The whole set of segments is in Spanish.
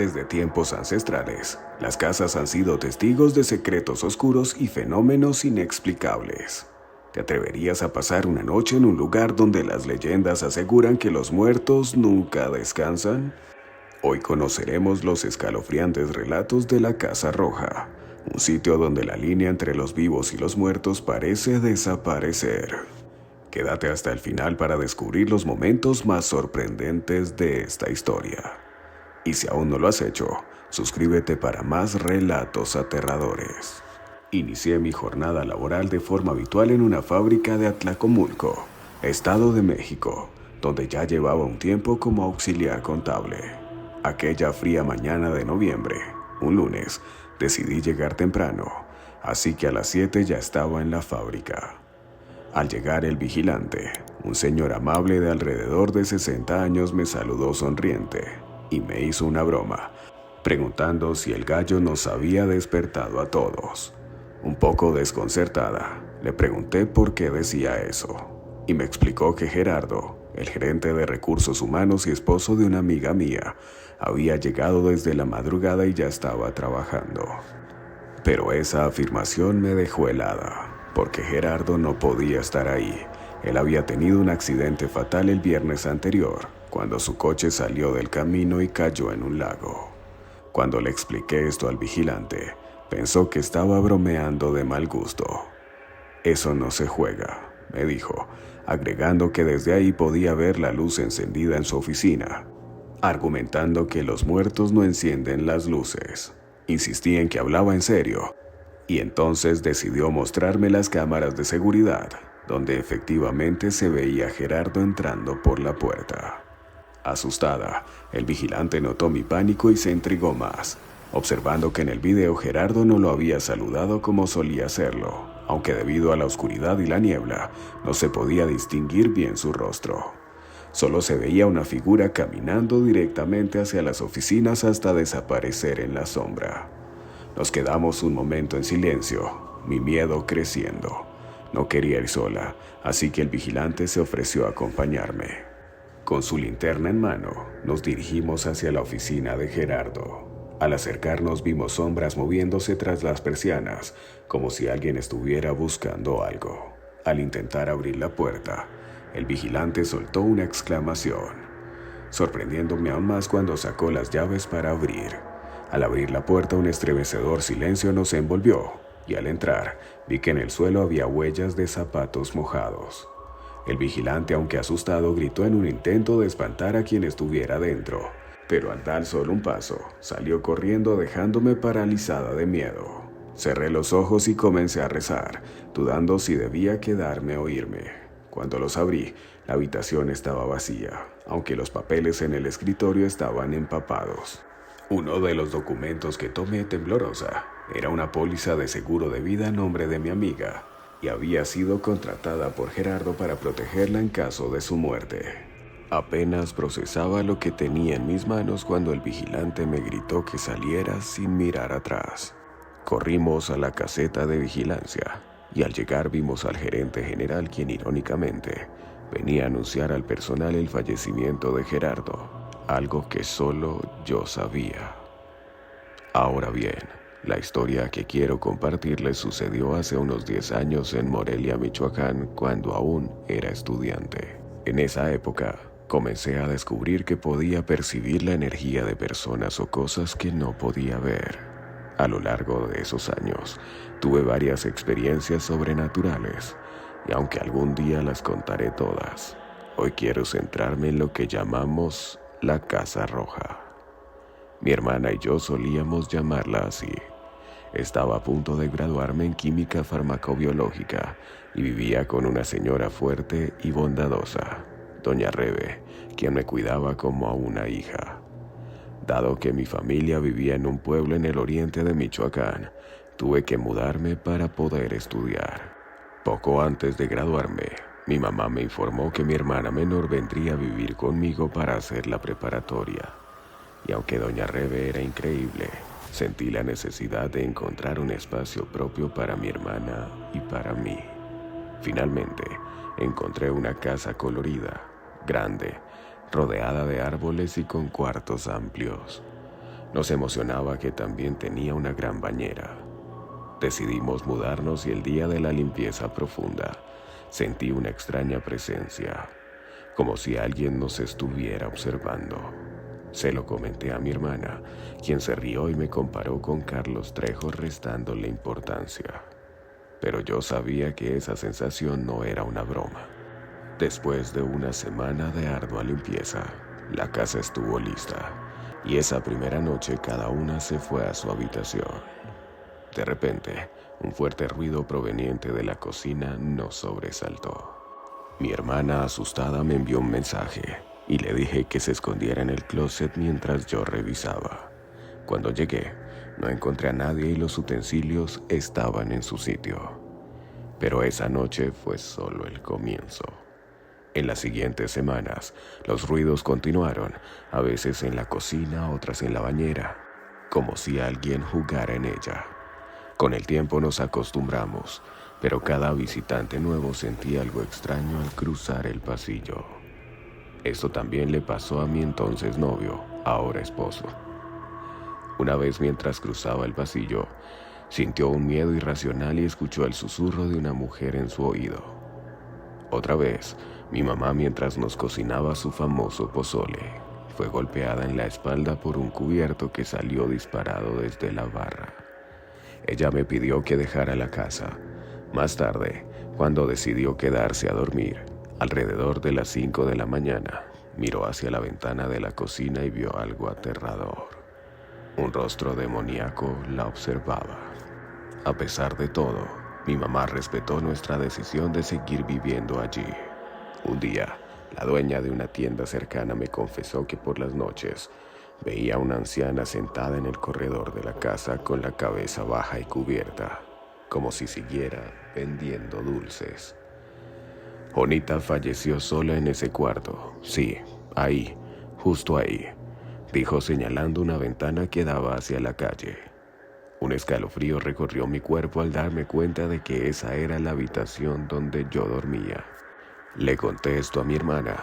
Desde tiempos ancestrales, las casas han sido testigos de secretos oscuros y fenómenos inexplicables. ¿Te atreverías a pasar una noche en un lugar donde las leyendas aseguran que los muertos nunca descansan? Hoy conoceremos los escalofriantes relatos de la Casa Roja, un sitio donde la línea entre los vivos y los muertos parece desaparecer. Quédate hasta el final para descubrir los momentos más sorprendentes de esta historia. Y si aún no lo has hecho, suscríbete para más relatos aterradores. Inicié mi jornada laboral de forma habitual en una fábrica de Atlacomulco, Estado de México, donde ya llevaba un tiempo como auxiliar contable. Aquella fría mañana de noviembre, un lunes, decidí llegar temprano, así que a las 7 ya estaba en la fábrica. Al llegar el vigilante, un señor amable de alrededor de 60 años me saludó sonriente y me hizo una broma, preguntando si el gallo nos había despertado a todos. Un poco desconcertada, le pregunté por qué decía eso, y me explicó que Gerardo, el gerente de recursos humanos y esposo de una amiga mía, había llegado desde la madrugada y ya estaba trabajando. Pero esa afirmación me dejó helada, porque Gerardo no podía estar ahí. Él había tenido un accidente fatal el viernes anterior, cuando su coche salió del camino y cayó en un lago. Cuando le expliqué esto al vigilante, pensó que estaba bromeando de mal gusto. «Eso no se juega», me dijo, agregando que desde ahí podía ver la luz encendida en su oficina, argumentando que los muertos no encienden las luces. Insistí en que hablaba en serio, y entonces decidió mostrarme las cámaras de seguridad, donde efectivamente se veía a Gerardo entrando por la puerta. Asustada, el vigilante notó mi pánico y se intrigó más, observando que en el video Gerardo no lo había saludado como solía hacerlo, aunque debido a la oscuridad y la niebla, no se podía distinguir bien su rostro. Solo se veía una figura caminando directamente hacia las oficinas hasta desaparecer en la sombra. Nos quedamos un momento en silencio, mi miedo creciendo. No quería ir sola, así que el vigilante se ofreció a acompañarme. Con su linterna en mano, nos dirigimos hacia la oficina de Gerardo. Al acercarnos vimos sombras moviéndose tras las persianas, como si alguien estuviera buscando algo. Al intentar abrir la puerta, el vigilante soltó una exclamación, sorprendiéndome aún más cuando sacó las llaves para abrir. Al abrir la puerta, un estremecedor silencio nos envolvió, y al entrar, vi que en el suelo había huellas de zapatos mojados. El vigilante, aunque asustado, gritó en un intento de espantar a quien estuviera dentro, pero al dar solo un paso, salió corriendo dejándome paralizada de miedo. Cerré los ojos y comencé a rezar, dudando si debía quedarme o irme. Cuando los abrí, la habitación estaba vacía, aunque los papeles en el escritorio estaban empapados. Uno de los documentos que tomé temblorosa era una póliza de seguro de vida a nombre de mi amiga, y había sido contratada por Gerardo para protegerla en caso de su muerte. Apenas procesaba lo que tenía en mis manos cuando el vigilante me gritó que saliera sin mirar atrás. Corrimos a la caseta de vigilancia, y al llegar vimos al gerente general, quien irónicamente venía a anunciar al personal el fallecimiento de Gerardo, algo que solo yo sabía. Ahora bien, la historia que quiero compartirles sucedió hace unos 10 años en Morelia, Michoacán, cuando aún era estudiante. En esa época, comencé a descubrir que podía percibir la energía de personas o cosas que no podía ver. A lo largo de esos años, tuve varias experiencias sobrenaturales, y aunque algún día las contaré todas, hoy quiero centrarme en lo que llamamos la Casa Roja. Mi hermana y yo solíamos llamarla así. Estaba a punto de graduarme en química farmacobiológica y vivía con una señora fuerte y bondadosa, doña Rebe, quien me cuidaba como a una hija. Dado que mi familia vivía en un pueblo en el oriente de Michoacán, tuve que mudarme para poder estudiar. Poco antes de graduarme, mi mamá me informó que mi hermana menor vendría a vivir conmigo para hacer la preparatoria. Y aunque doña Rebe era increíble, sentí la necesidad de encontrar un espacio propio para mi hermana y para mí. Finalmente, encontré una casa colorida, grande, rodeada de árboles y con cuartos amplios. Nos emocionaba que también tenía una gran bañera. Decidimos mudarnos y el día de la limpieza profunda sentí una extraña presencia, como si alguien nos estuviera observando. Se lo comenté a mi hermana, quien se rió y me comparó con Carlos Trejo restándole importancia. Pero yo sabía que esa sensación no era una broma. Después de una semana de ardua limpieza, la casa estuvo lista, y esa primera noche cada una se fue a su habitación. De repente, un fuerte ruido proveniente de la cocina nos sobresaltó. Mi hermana, asustada, me envió un mensaje y le dije que se escondiera en el closet mientras yo revisaba. Cuando llegué, no encontré a nadie y los utensilios estaban en su sitio. Pero esa noche fue solo el comienzo. En las siguientes semanas, los ruidos continuaron, a veces en la cocina, otras en la bañera, como si alguien jugara en ella. Con el tiempo nos acostumbramos, pero cada visitante nuevo sentía algo extraño al cruzar el pasillo. Esto también le pasó a mi entonces novio, ahora esposo. Una vez mientras cruzaba el pasillo, sintió un miedo irracional y escuchó el susurro de una mujer en su oído. Otra vez, mi mamá, mientras nos cocinaba su famoso pozole, fue golpeada en la espalda por un cubierto que salió disparado desde la barra. Ella me pidió que dejara la casa. Más tarde, cuando decidió quedarse a dormir, alrededor de las 5 de la mañana, miró hacia la ventana de la cocina y vio algo aterrador. Un rostro demoníaco la observaba. A pesar de todo, mi mamá respetó nuestra decisión de seguir viviendo allí. Un día, la dueña de una tienda cercana me confesó que por las noches veía a una anciana sentada en el corredor de la casa con la cabeza baja y cubierta, como si siguiera vendiendo dulces. Jonita falleció sola en ese cuarto. Sí, ahí, justo ahí, dijo señalando una ventana que daba hacia la calle. Un escalofrío recorrió mi cuerpo al darme cuenta de que esa era la habitación donde yo dormía. Le conté esto a mi hermana,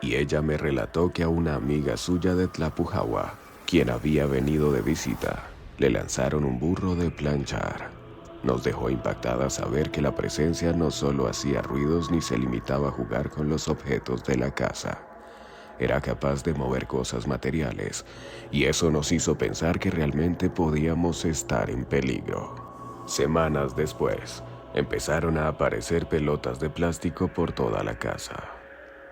y ella me relató que a una amiga suya de Tlapujawa, quien había venido de visita, le lanzaron un burro de planchar. Nos dejó impactada saber que la presencia no solo hacía ruidos ni se limitaba a jugar con los objetos de la casa. Era capaz de mover cosas materiales, y eso nos hizo pensar que realmente podíamos estar en peligro. Semanas después, empezaron a aparecer pelotas de plástico por toda la casa.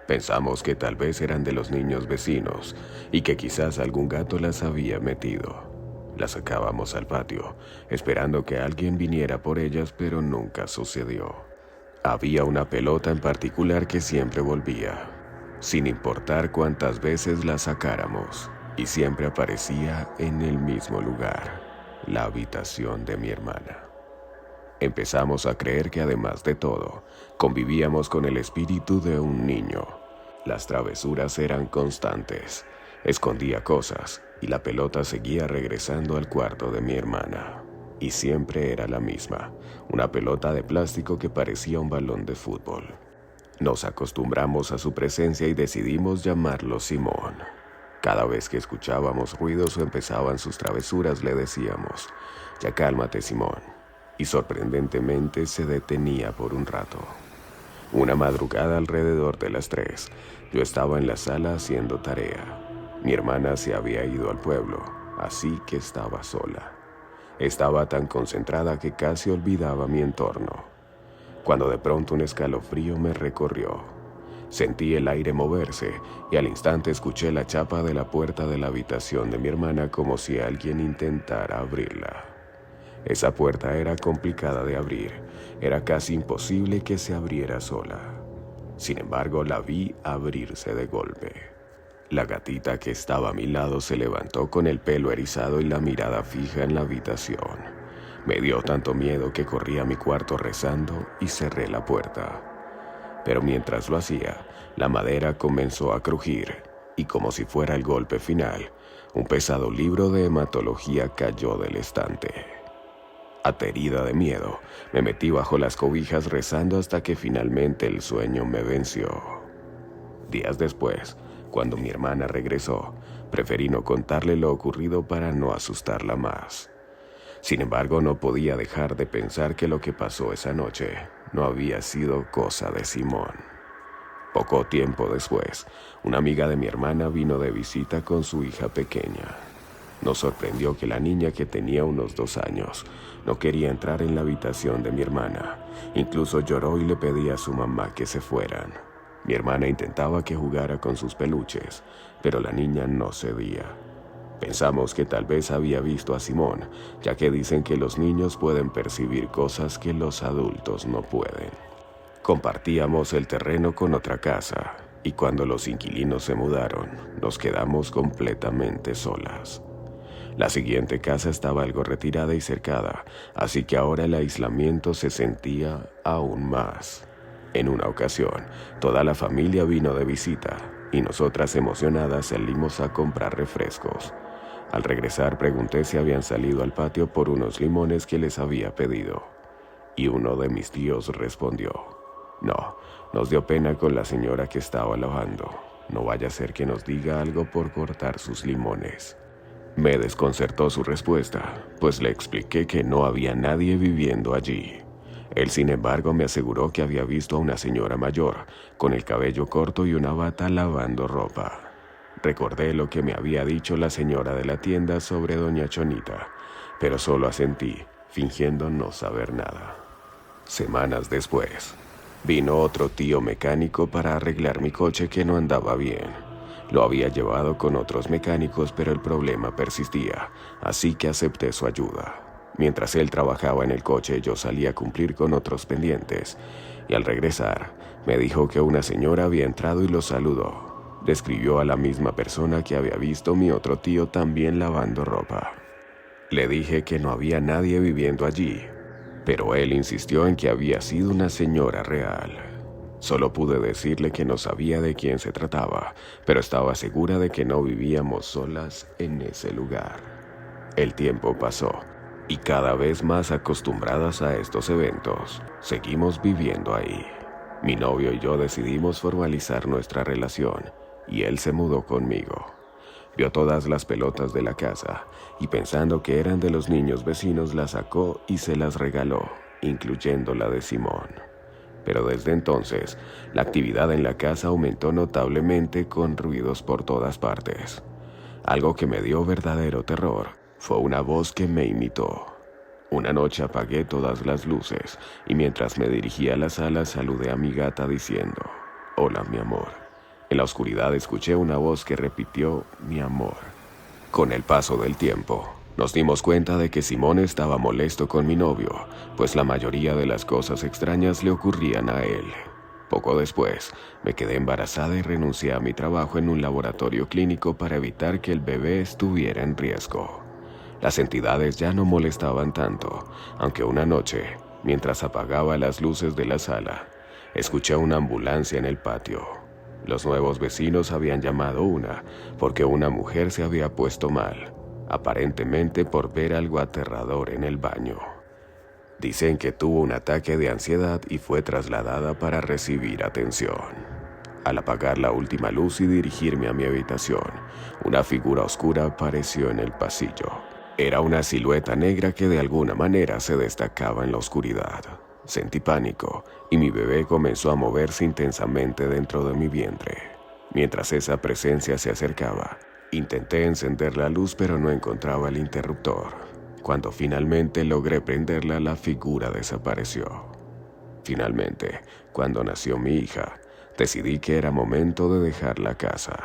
Pensamos que tal vez eran de los niños vecinos y que quizás algún gato las había metido. Las sacábamos al patio, esperando que alguien viniera por ellas, pero nunca sucedió. Había una pelota en particular que siempre volvía, sin importar cuántas veces la sacáramos, y siempre aparecía en el mismo lugar, la habitación de mi hermana. Empezamos a creer que además de todo, convivíamos con el espíritu de un niño. Las travesuras eran constantes. Escondía cosas y la pelota seguía regresando al cuarto de mi hermana. Y siempre era la misma, una pelota de plástico que parecía un balón de fútbol. Nos acostumbramos a su presencia y decidimos llamarlo Simón. Cada vez que escuchábamos ruidos o empezaban sus travesuras le decíamos, «Ya cálmate, Simón». Y sorprendentemente se detenía por un rato. Una madrugada alrededor de las 3, yo estaba en la sala haciendo tarea. Mi hermana se había ido al pueblo, así que estaba sola. Estaba tan concentrada que casi olvidaba mi entorno, cuando de pronto un escalofrío me recorrió. Sentí el aire moverse y al instante escuché la chapa de la puerta de la habitación de mi hermana como si alguien intentara abrirla. Esa puerta era complicada de abrir, era casi imposible que se abriera sola. Sin embargo, la vi abrirse de golpe. La gatita que estaba a mi lado se levantó con el pelo erizado y la mirada fija en la habitación. Me dio tanto miedo que corrí a mi cuarto rezando y cerré la puerta. Pero mientras lo hacía, la madera comenzó a crujir y como si fuera el golpe final, un pesado libro de hematología cayó del estante. Aterida de miedo, me metí bajo las cobijas rezando hasta que finalmente el sueño me venció. Días después, Cuando mi hermana regresó, preferí no contarle lo ocurrido para no asustarla más. Sin embargo, no podía dejar de pensar que lo que pasó esa noche no había sido cosa de Simón. Poco tiempo después, una amiga de mi hermana vino de visita con su hija pequeña. Nos sorprendió que la niña, que tenía unos 2 años, no quería entrar en la habitación de mi hermana. Incluso lloró y le pedía a su mamá que se fueran. Mi hermana intentaba que jugara con sus peluches, pero la niña no cedía. Pensamos que tal vez había visto a Simón, ya que dicen que los niños pueden percibir cosas que los adultos no pueden. Compartíamos el terreno con otra casa, y cuando los inquilinos se mudaron, nos quedamos completamente solas. La siguiente casa estaba algo retirada y cercada, así que ahora el aislamiento se sentía aún más. En una ocasión, toda la familia vino de visita, y nosotras, emocionadas, salimos a comprar refrescos. Al regresar, pregunté si habían salido al patio por unos limones que les había pedido, y uno de mis tíos respondió: no, nos dio pena con la señora que estaba lavando. No vaya a ser que nos diga algo por cortar sus limones. Me desconcertó su respuesta, pues le expliqué que no había nadie viviendo allí. Él, sin embargo, me aseguró que había visto a una señora mayor, con el cabello corto y una bata, lavando ropa. Recordé lo que me había dicho la señora de la tienda sobre doña Chonita, pero solo asentí, fingiendo no saber nada. Semanas después, vino otro tío mecánico para arreglar mi coche que no andaba bien. Lo había llevado con otros mecánicos, pero el problema persistía, así que acepté su ayuda. Mientras él trabajaba en el coche, yo salí a cumplir con otros pendientes, y al regresar, me dijo que una señora había entrado y lo saludó. Describió a la misma persona que había visto mi otro tío también lavando ropa. Le dije que no había nadie viviendo allí, pero él insistió en que había sido una señora real. Solo pude decirle que no sabía de quién se trataba, pero estaba segura de que no vivíamos solas en ese lugar. El tiempo pasó, y cada vez más acostumbradas a estos eventos, seguimos viviendo ahí. Mi novio y yo decidimos formalizar nuestra relación, y él se mudó conmigo. Vio todas las pelotas de la casa, y pensando que eran de los niños vecinos, las sacó y se las regaló, incluyendo la de Simón. Pero desde entonces, la actividad en la casa aumentó notablemente, con ruidos por todas partes. Algo que me dio verdadero terror fue una voz que me imitó. Una noche apagué todas las luces, y mientras me dirigía a la sala saludé a mi gata diciendo: «Hola, mi amor». En la oscuridad escuché una voz que repitió: «Mi amor». Con el paso del tiempo, nos dimos cuenta de que Simón estaba molesto con mi novio, pues la mayoría de las cosas extrañas le ocurrían a él. Poco después, me quedé embarazada y renuncié a mi trabajo en un laboratorio clínico para evitar que el bebé estuviera en riesgo. Las entidades ya no molestaban tanto, aunque una noche, mientras apagaba las luces de la sala, escuché una ambulancia en el patio. Los nuevos vecinos habían llamado porque una mujer se había puesto mal, aparentemente por ver algo aterrador en el baño. Dicen que tuvo un ataque de ansiedad y fue trasladada para recibir atención. Al apagar la última luz y dirigirme a mi habitación, una figura oscura apareció en el pasillo. Era una silueta negra que de alguna manera se destacaba en la oscuridad. Sentí pánico y mi bebé comenzó a moverse intensamente dentro de mi vientre. Mientras esa presencia se acercaba, intenté encender la luz, pero no encontraba el interruptor. Cuando finalmente logré prenderla, la figura desapareció. Finalmente, cuando nació mi hija, decidí que era momento de dejar la casa.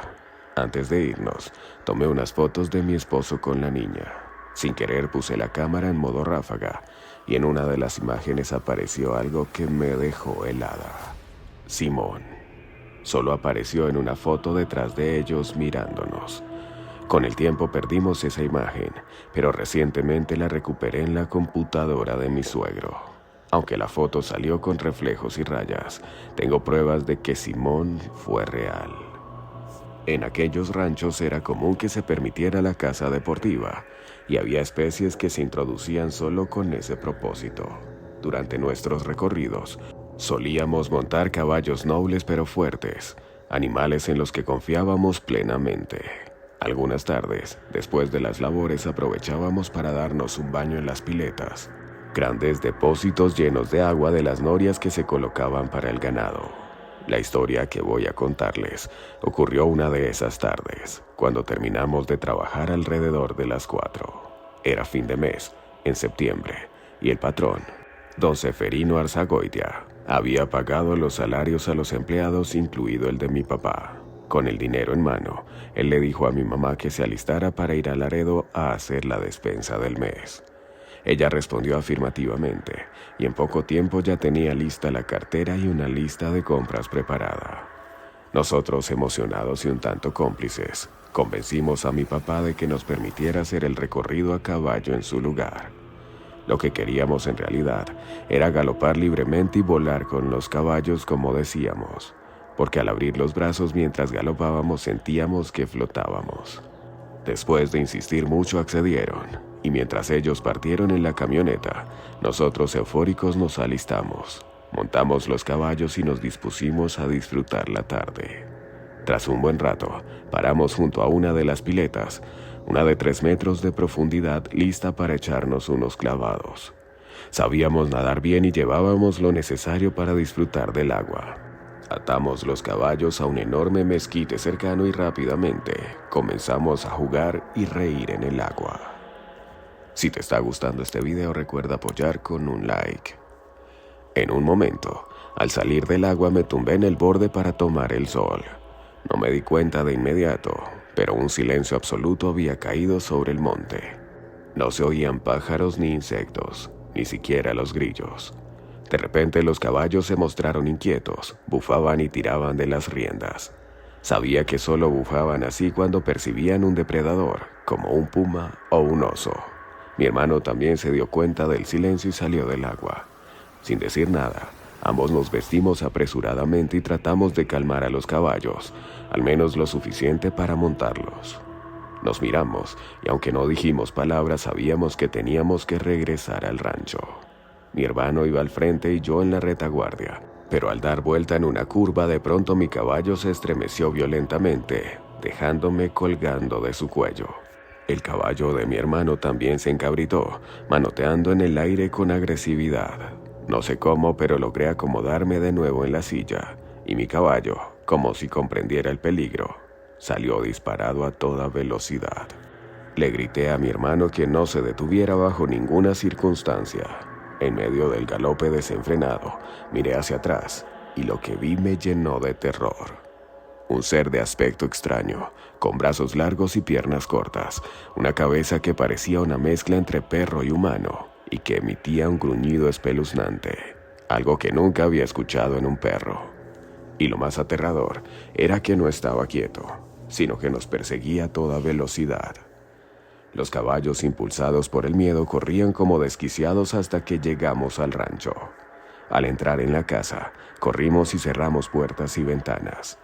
Antes de irnos, tomé unas fotos de mi esposo con la niña. Sin querer puse la cámara en modo ráfaga, y en una de las imágenes apareció algo que me dejó helada. Simón. Solo apareció en una foto detrás de ellos mirándonos. Con el tiempo perdimos esa imagen, pero recientemente la recuperé en la computadora de mi suegro. Aunque la foto salió con reflejos y rayas, tengo pruebas de que Simón fue real. En aquellos ranchos era común que se permitiera la caza deportiva, y había especies que se introducían solo con ese propósito. Durante nuestros recorridos, solíamos montar caballos nobles pero fuertes, animales en los que confiábamos plenamente. Algunas tardes, después de las labores, aprovechábamos para darnos un baño en las piletas, grandes depósitos llenos de agua de las norias que se colocaban para el ganado. La historia que voy a contarles ocurrió una de esas tardes, cuando terminamos de trabajar alrededor de las 4. Era fin de mes, en septiembre, y el patrón, don Seferino Arzagoitia, había pagado los salarios a los empleados, incluido el de mi papá. Con el dinero en mano, él le dijo a mi mamá que se alistara para ir a Laredo a hacer la despensa del mes. Ella respondió afirmativamente, y en poco tiempo ya tenía lista la cartera y una lista de compras preparada. Nosotros, emocionados y un tanto cómplices, convencimos a mi papá de que nos permitiera hacer el recorrido a caballo en su lugar. Lo que queríamos en realidad era galopar libremente y volar con los caballos, como decíamos, porque al abrir los brazos mientras galopábamos sentíamos que flotábamos. Después de insistir mucho accedieron, y mientras ellos partieron en la camioneta, nosotros eufóricos nos alistamos, montamos los caballos y nos dispusimos a disfrutar la tarde. Tras un buen rato, paramos junto a una de las piletas, una de 3 metros de profundidad, lista para echarnos unos clavados. Sabíamos nadar bien y llevábamos lo necesario para disfrutar del agua. Atamos los caballos a un enorme mezquite cercano y rápidamente comenzamos a jugar y reír en el agua. Si te está gustando este video, recuerda apoyar con un like. En un momento, al salir del agua me tumbé en el borde para tomar el sol. No me di cuenta de inmediato, pero un silencio absoluto había caído sobre el monte. No se oían pájaros ni insectos, ni siquiera los grillos. De repente los caballos se mostraron inquietos, bufaban y tiraban de las riendas. Sabía que solo bufaban así cuando percibían un depredador, como un puma o un oso. Mi hermano también se dio cuenta del silencio y salió del agua. Sin decir nada, ambos nos vestimos apresuradamente y tratamos de calmar a los caballos, al menos lo suficiente para montarlos. Nos miramos y aunque no dijimos palabras, sabíamos que teníamos que regresar al rancho. Mi hermano iba al frente y yo en la retaguardia, pero al dar vuelta en una curva de pronto mi caballo se estremeció violentamente, dejándome colgando de su cuello. El caballo de mi hermano también se encabritó, manoteando en el aire con agresividad. No sé cómo, pero logré acomodarme de nuevo en la silla, y mi caballo, como si comprendiera el peligro, salió disparado a toda velocidad. Le grité a mi hermano que no se detuviera bajo ninguna circunstancia. En medio del galope desenfrenado, miré hacia atrás, y lo que vi me llenó de terror. Un ser de aspecto extraño, con brazos largos y piernas cortas, una cabeza que parecía una mezcla entre perro y humano, y que emitía un gruñido espeluznante, algo que nunca había escuchado en un perro. Y lo más aterrador era que no estaba quieto, sino que nos perseguía a toda velocidad. Los caballos, impulsados por el miedo, corrían como desquiciados hasta que llegamos al rancho. Al entrar en la casa, corrimos y cerramos puertas y ventanas.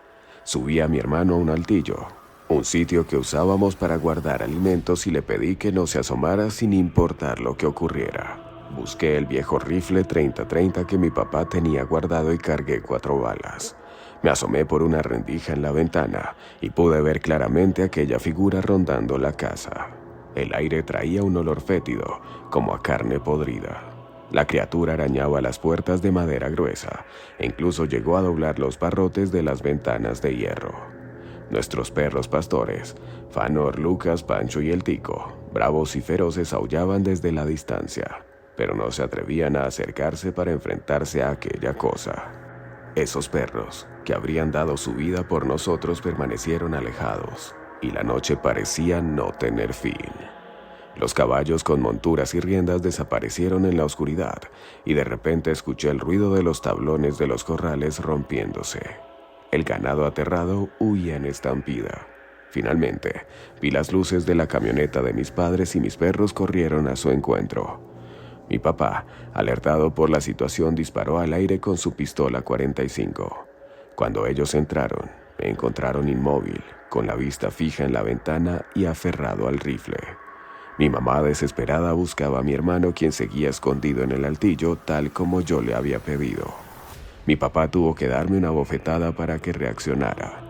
Subí a mi hermano a un altillo, un sitio que usábamos para guardar alimentos, y le pedí que no se asomara sin importar lo que ocurriera. Busqué el viejo rifle 30-30 que mi papá tenía guardado y cargué 4 balas. Me asomé por una rendija en la ventana y pude ver claramente aquella figura rondando la casa. El aire traía un olor fétido, como a carne podrida. La criatura arañaba las puertas de madera gruesa e incluso llegó a doblar los barrotes de las ventanas de hierro. Nuestros perros pastores, Fanor, Lucas, Pancho y el Tico, bravos y feroces, aullaban desde la distancia, pero no se atrevían a acercarse para enfrentarse a aquella cosa. Esos perros, que habrían dado su vida por nosotros, permanecieron alejados, y la noche parecía no tener fin. Los caballos con monturas y riendas desaparecieron en la oscuridad, y de repente escuché el ruido de los tablones de los corrales rompiéndose. El ganado aterrado huía en estampida. Finalmente, vi las luces de la camioneta de mis padres y mis perros corrieron a su encuentro. Mi papá, alertado por la situación, disparó al aire con su pistola 45. Cuando ellos entraron, me encontraron inmóvil, con la vista fija en la ventana y aferrado al rifle. Mi mamá, desesperada, buscaba a mi hermano, quien seguía escondido en el altillo, tal como yo le había pedido. Mi papá tuvo que darme una bofetada para que reaccionara.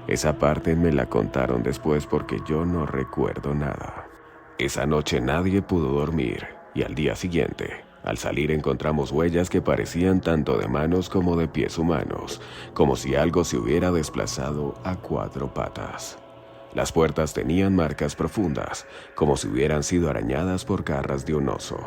Esa parte me la contaron después porque yo no recuerdo nada. Esa noche nadie pudo dormir y al día siguiente, al salir encontramos huellas que parecían tanto de manos como de pies humanos, como si algo se hubiera desplazado a 4 patas. Las puertas tenían marcas profundas, como si hubieran sido arañadas por garras de un oso.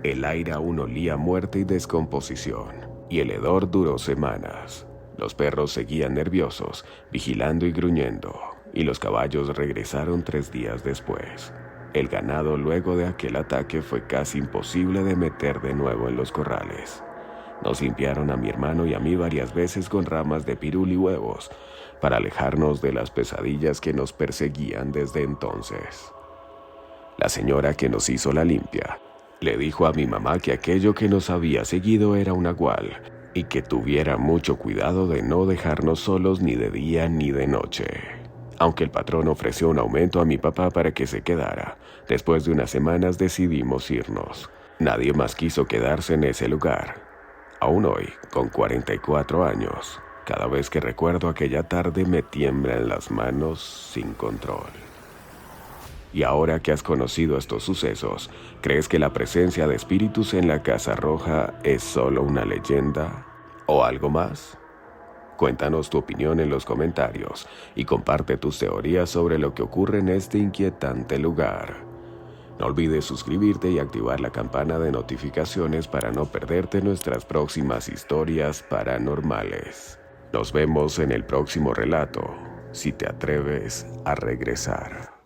El aire aún olía a muerte y descomposición, y el hedor duró semanas. Los perros seguían nerviosos, vigilando y gruñendo, y los caballos regresaron 3 días después. El ganado luego de aquel ataque fue casi imposible de meter de nuevo en los corrales. Nos limpiaron a mi hermano y a mí varias veces con ramas de pirul y huevos, para alejarnos de las pesadillas que nos perseguían desde entonces. La señora que nos hizo la limpia le dijo a mi mamá que aquello que nos había seguido era un nagual y que tuviera mucho cuidado de no dejarnos solos ni de día ni de noche. Aunque el patrón ofreció un aumento a mi papá para que se quedara, después de unas semanas decidimos irnos. Nadie más quiso quedarse en ese lugar. Aún hoy, con 44 años, cada vez que recuerdo aquella tarde me tiemblan las manos sin control. Y ahora que has conocido estos sucesos, ¿crees que la presencia de espíritus en la Casa Roja es solo una leyenda o algo más? Cuéntanos tu opinión en los comentarios y comparte tus teorías sobre lo que ocurre en este inquietante lugar. No olvides suscribirte y activar la campana de notificaciones para no perderte nuestras próximas historias paranormales. Nos vemos en el próximo relato, si te atreves a regresar.